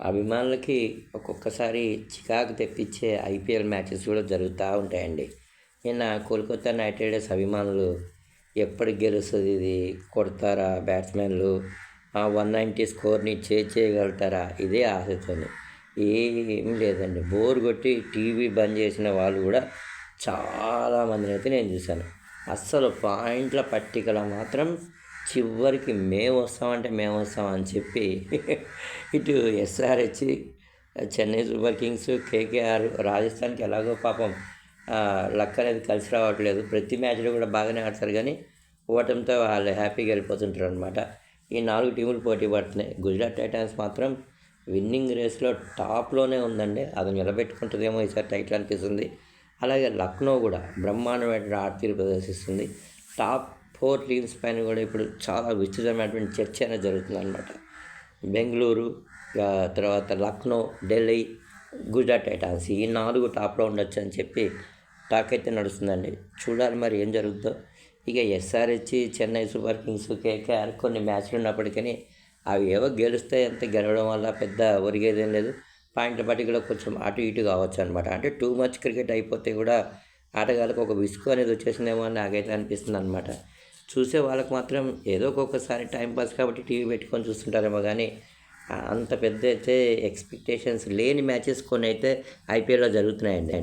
అభిమానులకి ఒక్కొక్కసారి చికాకు తెప్పించే ఐపీఎల్ మ్యాచెస్ కూడా జరుగుతూ ఉంటాయండి. నిన్న కోల్కతా నైట్ రైడర్స్ అభిమానులు ఎప్పటికి గెలుస్తుంది ఇది, కొడతారా బ్యాట్స్మెన్లు, 190 స్కోర్ని చేయగలుగుతారా, ఇదే ఆశతోని. ఏం లేదండి, బోర్ కొట్టి టీవీ బంద్ చేసిన వాళ్ళు కూడా చాలామందిని అయితే నేను చూశాను. అస్సలు పాయింట్ల పట్టికలో మాత్రం చివరికి మేము వస్తాం అని చెప్పి ఇటు SRH, Chennai super kings, KKR, రాజస్థాన్కి ఎలాగో పాపం లక్ అనేది కలిసి రావట్లేదు. ప్రతి మ్యాచ్లో కూడా బాగానే ఆడతారు, కానీ ఓటమితో వాళ్ళు హ్యాపీగా వెళ్ళిపోతుంటారు అనమాట. ఈ 4 టీములు పోటీ పడుతున్నాయి. గుజరాత్ టైటాన్స్ మాత్రం విన్నింగ్ రేస్లో టాప్లోనే ఉందండి. అది నిలబెట్టుకుంటుందేమో ఈసారి టైటిల్ అనిపిస్తుంది. అలాగే లక్నో కూడా బ్రహ్మాండమైన ఆటతీరు ప్రదర్శిస్తుంది. టాప్ 4 టీమ్స్ పైన కూడా ఇప్పుడు చాలా విస్తృతమైనటువంటి చర్చ అనేది జరుగుతుంది అనమాట. బెంగళూరు, తర్వాత లక్నో, ఢిల్లీ, గుజరాత్ టైటాన్స్, ఈ 4 టాప్లో ఉండొచ్చు అని చెప్పి టాక్ అయితే నడుస్తుందండి. చూడాలి మరి ఏం జరుగుతుందో. ఇక SRH, Chennai super kings, KKR కొన్ని మ్యాచ్లు ఉన్నప్పటికీ అవి ఏవో గెలుస్తాయి, అంతే. గెలవడం వల్ల పెద్ద ఒరిగేదేం లేదు. పాయింట్ల పట్టికలో కొంచెం అటు ఇటు కావచ్చు అనమాట. అంటే టూ మచ్ క్రికెట్ అయిపోతే కూడా ఆటగాళ్ళకు ఒక విసుగు అనేది వచ్చేసిందేమో అని నాకైతే అనిపిస్తుంది అనమాట. చూసే వాళ్ళకి మాత్రం ఏదో ఒక్కొక్కసారి టైంపాస్ కాబట్టి టీవీ పెట్టుకొని చూస్తుంటారేమో, కానీ అంత పెద్ద అయితే ఎక్స్పెక్టేషన్స్ లేని మ్యాచెస్ కొన్ని అయితే ఐపీఎల్లో జరుగుతున్నాయండి.